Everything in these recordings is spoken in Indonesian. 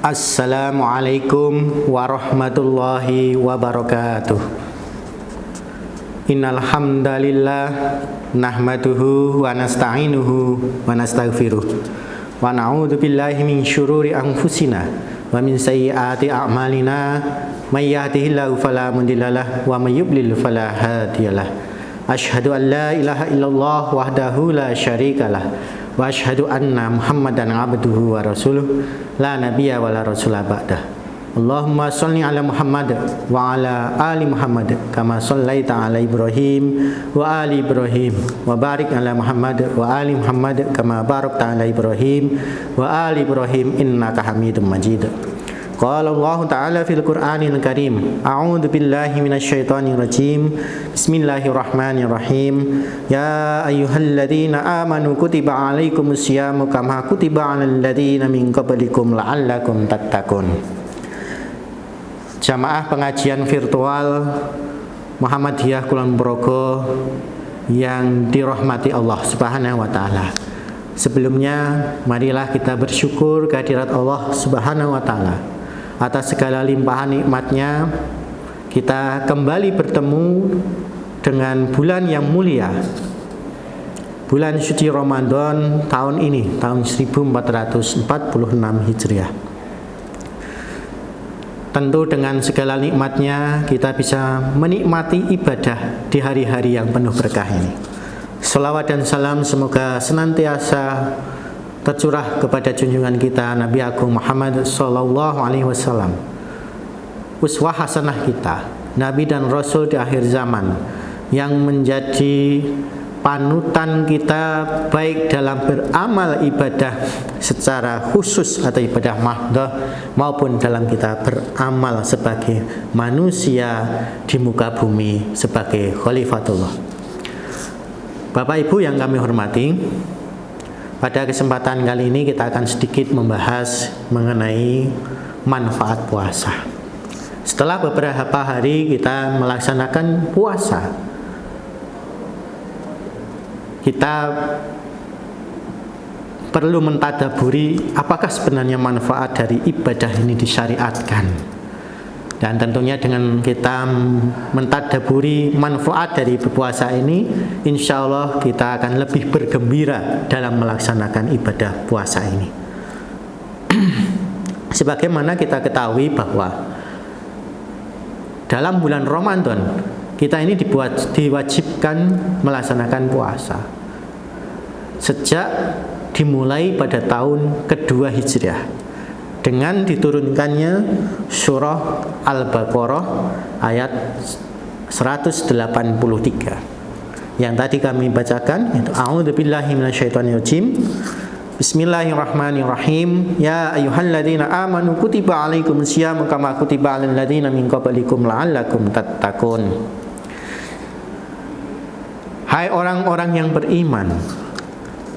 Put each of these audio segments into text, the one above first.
Assalamualaikum warahmatullahi wabarakatuh. Innal hamdalillah nahmaduhu wa nasta'inuhu wa nastaghfiruh wa na'udzu billahi min syururi anfusina wa min sayyiati a'malina may yahdihillahu fala mudhillalah wa may yudlil fala hadiyalah. Asyhadu an la ilaha illallah wahdahu la syarikalah wa asyhadu anna Muhammadan abduhu wa rasuluh la nabiyya wa la rasula ba'dah. Allahumma sholli ala Muhammad wa ala ali Muhammad kama shallaita ala Ibrahim wa ali Ibrahim wa barik ala Muhammad wa ali Muhammad kama barakta ala Ibrahim wa ali Ibrahim innaka Hamidum Majid. Qala Allah Ta'ala fil Qur'anil Karim. A'udzu billahi minasyaitonir rajim. Bismillahirrahmanirrahim. Ya ayyuhalladzina amanu kutiba 'alaikumus syamu kama kutiba 'alal ladzina min qablikum la'allakum tattaqun. Jamaah pengajian virtual Muhammadiyah Kulon Progo yang dirahmati Allah Subhanahu wa taala. Sebelumnya marilah kita bersyukur kehadirat Allah Subhanahu wa taala atas segala limpahan nikmatnya. Kita kembali bertemu dengan bulan yang mulia, bulan suci Ramadan tahun ini, tahun 1446 Hijriah. Tentu dengan segala nikmatnya kita bisa menikmati ibadah di hari-hari yang penuh berkah ini. Salawat dan salam semoga senantiasa tercurah kepada junjungan kita Nabi Agung Muhammad sallallahu alaihi wasallam, uswah hasanah kita, Nabi dan Rasul di akhir zaman, yang menjadi panutan kita baik dalam beramal ibadah secara khusus atau ibadah mahdoh maupun dalam kita beramal sebagai manusia di muka bumi sebagai khalifatullah. Bapak Ibu yang kami hormati, pada kesempatan kali ini kita akan sedikit membahas mengenai manfaat puasa. Setelah beberapa hari kita melaksanakan puasa, kita perlu mentadaburi apakah sebenarnya manfaat dari ibadah ini disyariatkan. Dan tentunya dengan kita mentadaburi manfaat dari berpuasa ini, insya Allah kita akan lebih bergembira dalam melaksanakan ibadah puasa ini. Sebagaimana kita ketahui bahwa dalam bulan Ramadan kita ini diwajibkan melaksanakan puasa sejak dimulai pada tahun kedua Hijriah dengan diturunkannya surah Al-Baqarah ayat 183 yang tadi kami bacakan, yaitu a'udzubillahi minasyaitonirrajim. Bismillahirrahmanirrahim. Ya ayyuhalladzina amanu kutiba 'alaikumus syamu kama kutiba 'alal ladzina min qablikum la'allakum tattaqun. Hai orang-orang yang beriman,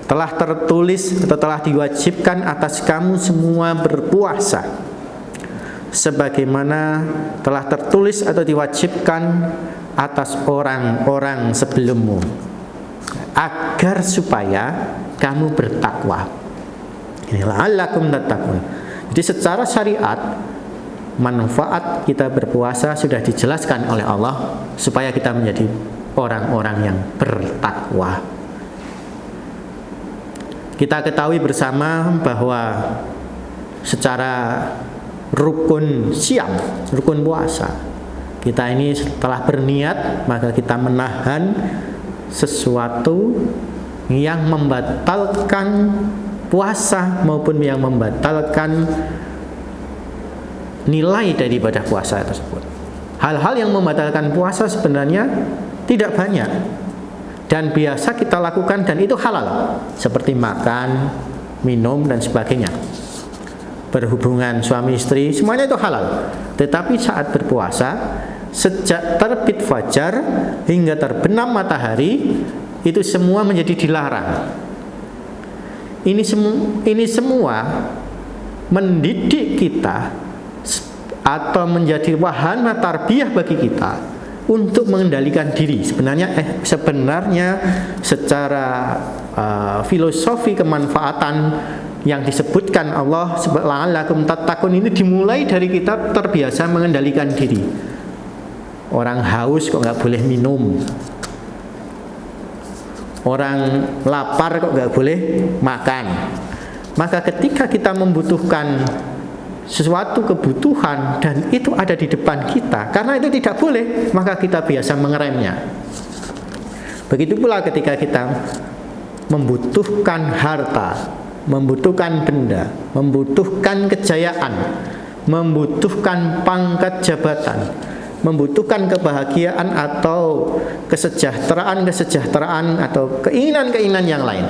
telah tertulis atau telah diwajibkan atas kamu semua berpuasa sebagaimana telah tertulis atau diwajibkan atas orang-orang sebelummu, agar supaya kamu bertakwa. La'allakum tattaqun. Jadi secara syariat manfaat kita berpuasa sudah dijelaskan oleh Allah supaya kita menjadi orang-orang yang bertakwa. Kita ketahui bersama bahwa secara rukun siam, rukun puasa, kita ini setelah berniat maka kita menahan sesuatu yang membatalkan puasa maupun yang membatalkan nilai dari ibadah puasa tersebut. Hal-hal yang membatalkan puasa sebenarnya tidak banyak dan biasa kita lakukan dan itu halal, seperti makan, minum dan sebagainya. Berhubungan suami istri semuanya itu halal. Tetapi saat berpuasa, sejak terbit fajar hingga terbenam matahari, itu semua menjadi dilarang. Ini semua mendidik kita atau menjadi wahana tarbiyah bagi kita untuk mengendalikan diri. Sebenarnya secara filosofi kemanfaatan yang disebutkan Allah la'allakum tattaqun ini dimulai dari kita terbiasa mengendalikan diri. Orang haus kok nggak boleh minum, orang lapar kok nggak boleh makan. Maka ketika kita membutuhkan sesuatu kebutuhan dan itu ada di depan kita, karena itu tidak boleh, maka kita biasa mengeremnya. Begitu pula ketika kita membutuhkan harta, membutuhkan benda, membutuhkan kejayaan, membutuhkan pangkat jabatan, membutuhkan kebahagiaan atau kesejahteraan atau keinginan-keinginan yang lain,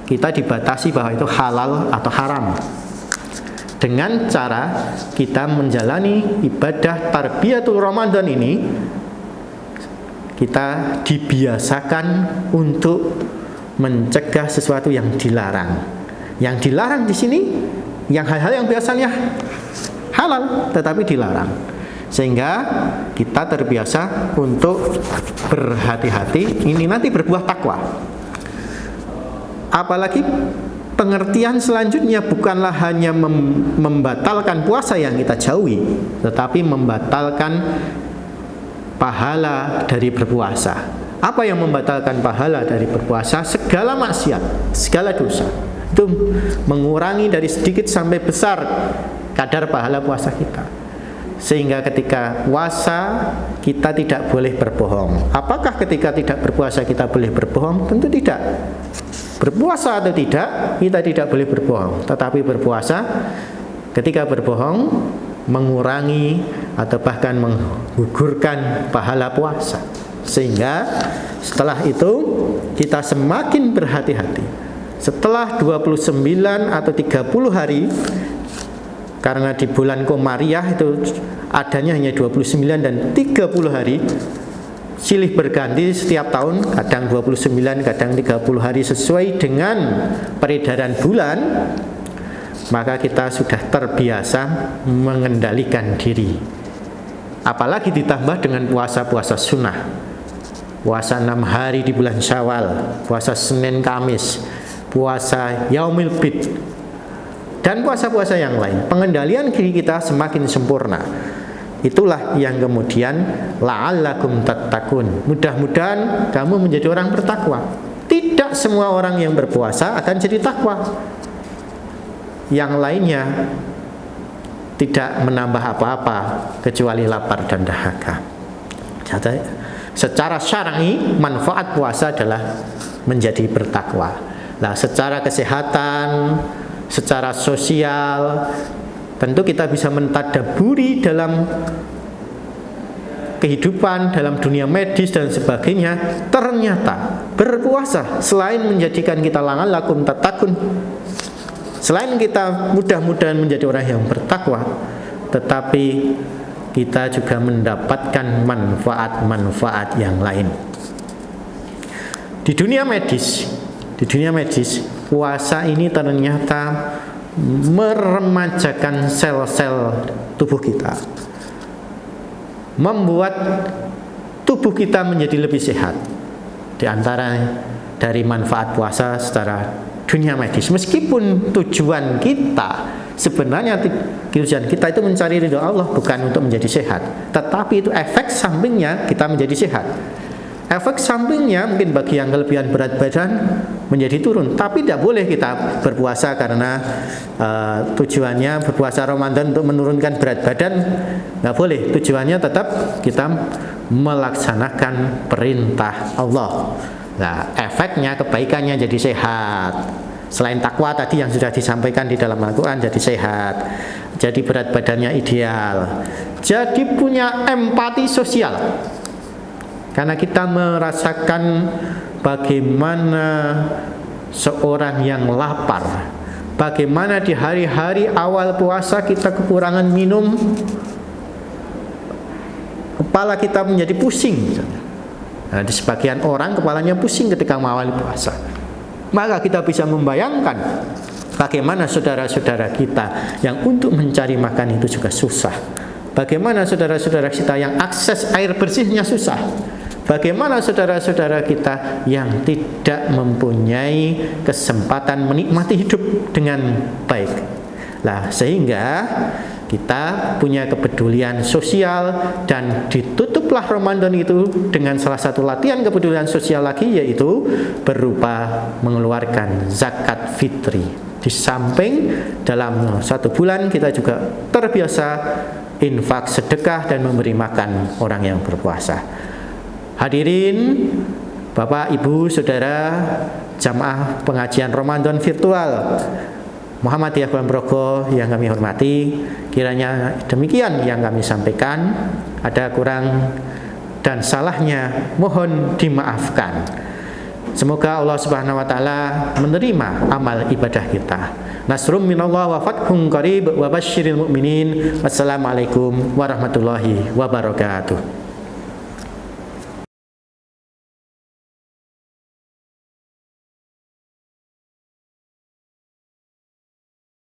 kita dibatasi bahwa itu halal atau haram. Dengan cara kita menjalani ibadah tarbiyatul Ramadan ini, kita dibiasakan untuk mencegah sesuatu yang dilarang. Yang dilarang di sini, yang hal-hal yang biasanya halal tetapi dilarang. Sehingga kita terbiasa untuk berhati-hati, ini nanti berbuah takwa. Apalagi pengertian selanjutnya bukanlah hanya membatalkan puasa yang kita jauhi, tetapi membatalkan pahala dari berpuasa. Apa yang membatalkan pahala dari berpuasa? Segala maksiat, segala dosa. Itu mengurangi dari sedikit sampai besar kadar pahala puasa kita. Sehingga ketika puasa kita tidak boleh berbohong. Apakah ketika tidak berpuasa kita boleh berbohong? Tentu tidak. Berpuasa atau tidak, kita tidak boleh berbohong. Tetapi berpuasa, ketika berbohong mengurangi atau bahkan menggugurkan pahala puasa. Sehingga setelah itu kita semakin berhati-hati. Setelah 29 atau 30 hari, karena di bulan Komariah itu adanya hanya 29 dan 30 hari, silih berganti setiap tahun, kadang 29, kadang 30 hari sesuai dengan peredaran bulan, maka kita sudah terbiasa mengendalikan diri. Apalagi ditambah dengan puasa-puasa sunnah, puasa 6 hari di bulan Syawal, puasa Senin Kamis, puasa Yaumil Bid, dan puasa-puasa yang lain. Pengendalian diri kita semakin sempurna. Itulah yang kemudian la'allakum tattaqun. Mudah-mudahan kamu menjadi orang bertakwa. Tidak semua orang yang berpuasa akan jadi takwa. Yang lainnya tidak menambah apa-apa kecuali lapar dan dahaga. Jadi, secara syar'i manfaat puasa adalah menjadi bertakwa. Nah, secara kesehatan, secara sosial, tentu kita bisa mentadaburi dalam kehidupan, dalam dunia medis dan sebagainya. Ternyata berpuasa selain menjadikan kita la'allakum tattaqun, selain kita mudah-mudahan menjadi orang yang bertakwa, tetapi kita juga mendapatkan manfaat-manfaat yang lain. Di dunia medis, puasa ini ternyata meremajakan sel-sel tubuh kita, membuat tubuh kita menjadi lebih sehat. Di antara dari manfaat puasa secara dunia medis, meskipun tujuan kita sebenarnya itu mencari ridho Allah, bukan untuk menjadi sehat, tetapi itu efek sampingnya kita menjadi sehat. Efek sampingnya mungkin bagi yang kelebihan berat badan menjadi turun. Tapi tidak boleh kita berpuasa karena tujuannya berpuasa Ramadan untuk menurunkan berat badan. Tidak boleh. Tujuannya tetap kita melaksanakan perintah Allah. Nah, efeknya, kebaikannya jadi sehat. Selain takwa tadi yang sudah disampaikan di dalam Al-Quran, jadi sehat, jadi berat badannya ideal, jadi punya empati sosial. Karena kita merasakan bagaimana seorang yang lapar, bagaimana di hari-hari awal puasa kita kekurangan minum, kepala kita menjadi pusing. Nah, di sebagian orang kepalanya pusing ketika mengawali puasa. Maka kita bisa membayangkan bagaimana saudara-saudara kita yang untuk mencari makan itu juga susah. Bagaimana saudara-saudara kita yang akses air bersihnya susah. Bagaimana saudara-saudara kita yang tidak mempunyai kesempatan menikmati hidup dengan baik? Nah, sehingga kita punya kepedulian sosial, dan ditutuplah Ramadan itu dengan salah satu latihan kepedulian sosial lagi, yaitu berupa mengeluarkan zakat fitri. Di samping dalam 1 bulan kita juga terbiasa infak, sedekah, dan memberi makan orang yang berpuasa. Hadirin Bapak, Ibu, Saudara, jamaah pengajian Ramadan virtual Muhammadiyah Kulon Progo yang kami hormati, kiranya demikian yang kami sampaikan. Ada kurang dan salahnya mohon dimaafkan. Semoga Allah Subhanahu wa taala menerima amal ibadah kita. Nasrum minallah wa fathun qarib wa basyiril mu'minin. Wassalamualaikum warahmatullahi wabarakatuh.